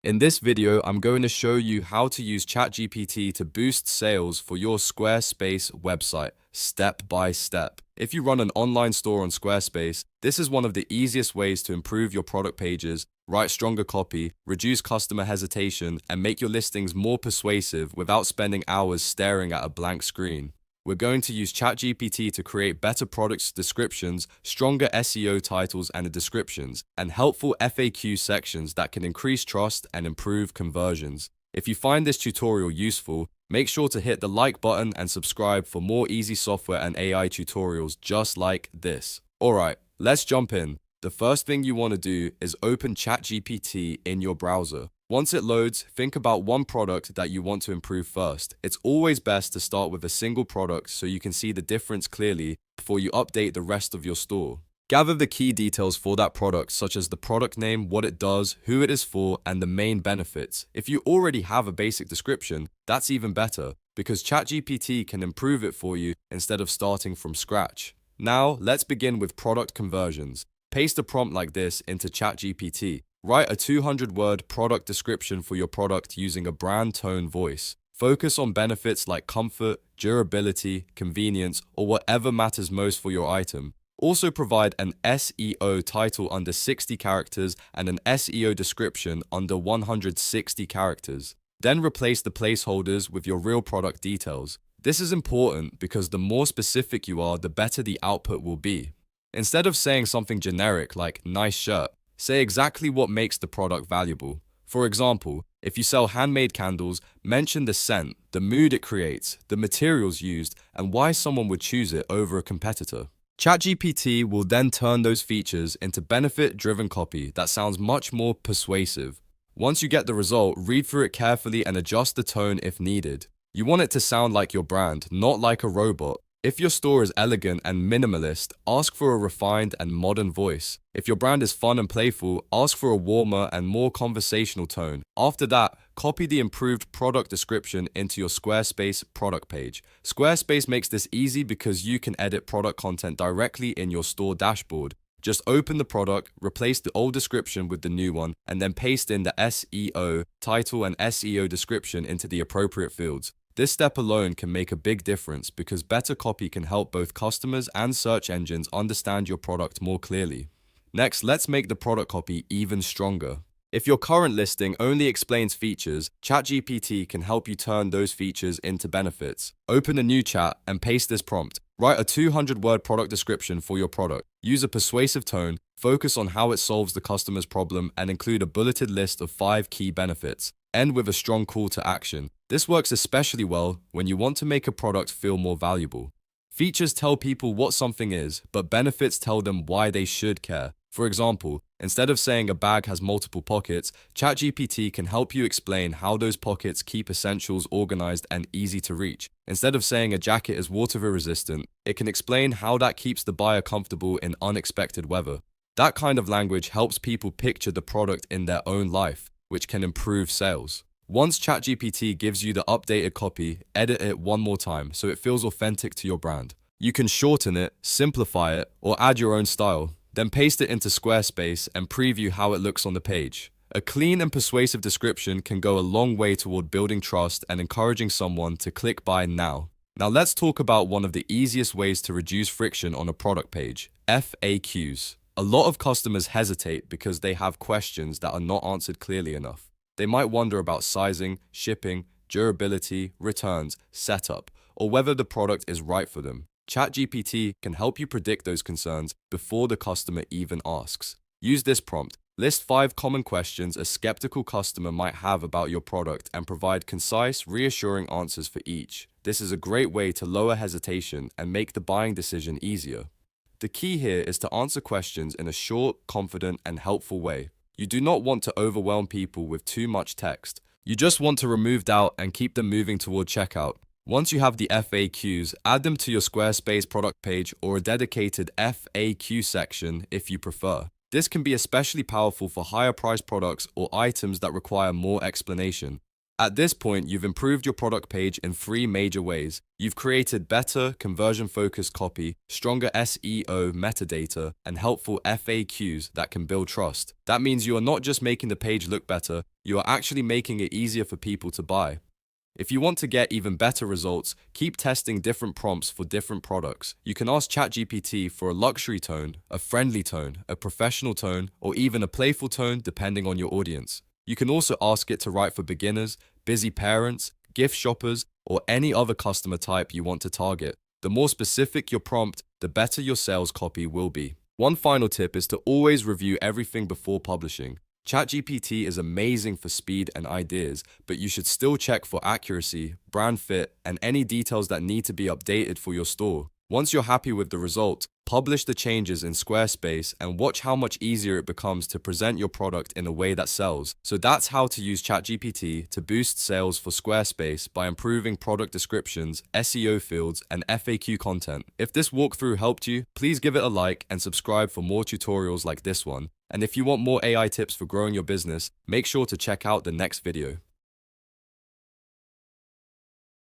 In this video, I'm going to show you how to use ChatGPT to boost sales for your Squarespace website, step by step. If you run an online store on Squarespace, this is one of the easiest ways to improve your product pages, write stronger copy, reduce customer hesitation, and make your listings more persuasive without spending hours staring at a blank screen. We're going to use ChatGPT to create better product descriptions, stronger SEO titles and descriptions, and helpful FAQ sections that can increase trust and improve conversions. If you find this tutorial useful, make sure to hit the like button and subscribe for more easy software and AI tutorials just like this. Alright, let's jump in. The first thing you want to do is open ChatGPT in your browser. Once it loads, think about one product that you want to improve first. It's always best to start with a single product so you can see the difference clearly before you update the rest of your store. Gather the key details for that product, such as the product name, what it does, who it is for, and the main benefits. If you already have a basic description, that's even better, because ChatGPT can improve it for you instead of starting from scratch. Now, let's begin with product conversions. Paste a prompt like this into ChatGPT. Write a 200-word product description for your product using a brand tone voice. Focus on benefits like comfort, durability, convenience, or whatever matters most for your item. Also provide an SEO title under 60 characters and an SEO description under 160 characters. Then replace the placeholders with your real product details. This is important because the more specific you are, the better the output will be. Instead of saying something generic like nice shirt, say exactly what makes the product valuable. For example, if you sell handmade candles, mention the scent, the mood it creates, the materials used, and why someone would choose it over a competitor. ChatGPT will then turn those features into benefit-driven copy that sounds much more persuasive. Once you get the result, read through it carefully and adjust the tone if needed. You want it to sound like your brand, not like a robot. If your store is elegant and minimalist, ask for a refined and modern voice. If your brand is fun and playful, ask for a warmer and more conversational tone. After that, copy the improved product description into your Squarespace product page. Squarespace makes this easy because you can edit product content directly in your store dashboard. Just open the product, replace the old description with the new one, and then paste in the SEO title and SEO description into the appropriate fields. This step alone can make a big difference because better copy can help both customers and search engines understand your product more clearly. Next, let's make the product copy even stronger. If your current listing only explains features, ChatGPT can help you turn those features into benefits. Open a new chat and paste this prompt. Write a 200-word product description for your product. Use a persuasive tone, focus on how it solves the customer's problem, and include a bulleted list of 5 key benefits. End with a strong call to action. This works especially well when you want to make a product feel more valuable. Features tell people what something is, but benefits tell them why they should care. For example, instead of saying a bag has multiple pockets, ChatGPT can help you explain how those pockets keep essentials organized and easy to reach. Instead of saying a jacket is water resistant, it can explain how that keeps the buyer comfortable in unexpected weather. That kind of language helps people picture the product in their own life, which can improve sales. Once ChatGPT gives you the updated copy, edit it one more time so it feels authentic to your brand. You can shorten it, simplify it, or add your own style. Then paste it into Squarespace and preview how it looks on the page. A clean and persuasive description can go a long way toward building trust and encouraging someone to click buy now. Now let's talk about one of the easiest ways to reduce friction on a product page, FAQs. A lot of customers hesitate because they have questions that are not answered clearly enough. They might wonder about sizing, shipping, durability, returns, setup, or whether the product is right for them. ChatGPT can help you predict those concerns before the customer even asks. Use this prompt. List 5 common questions a skeptical customer might have about your product and provide concise, reassuring answers for each. This is a great way to lower hesitation and make the buying decision easier. The key here is to answer questions in a short, confident, and helpful way. You do not want to overwhelm people with too much text. You just want to remove doubt and keep them moving toward checkout. Once you have the FAQs, add them to your Squarespace product page or a dedicated FAQ section if you prefer. This can be especially powerful for higher priced products or items that require more explanation. At this point, you've improved your product page in 3 major ways. You've created better, conversion-focused copy, stronger SEO metadata, and helpful FAQs that can build trust. That means you are not just making the page look better, you are actually making it easier for people to buy. If you want to get even better results, keep testing different prompts for different products. You can ask ChatGPT for a luxury tone, a friendly tone, a professional tone, or even a playful tone depending on your audience. You can also ask it to write for beginners, busy parents, gift shoppers, or any other customer type you want to target. The more specific your prompt, the better your sales copy will be. One final tip is to always review everything before publishing. ChatGPT is amazing for speed and ideas, but you should still check for accuracy, brand fit, and any details that need to be updated for your store. Once you're happy with the result, publish the changes in Squarespace and watch how much easier it becomes to present your product in a way that sells. So that's how to use ChatGPT to boost sales for Squarespace by improving product descriptions, SEO fields, and FAQ content. If this walkthrough helped you, please give it a like and subscribe for more tutorials like this one. And if you want more AI tips for growing your business, make sure to check out the next video.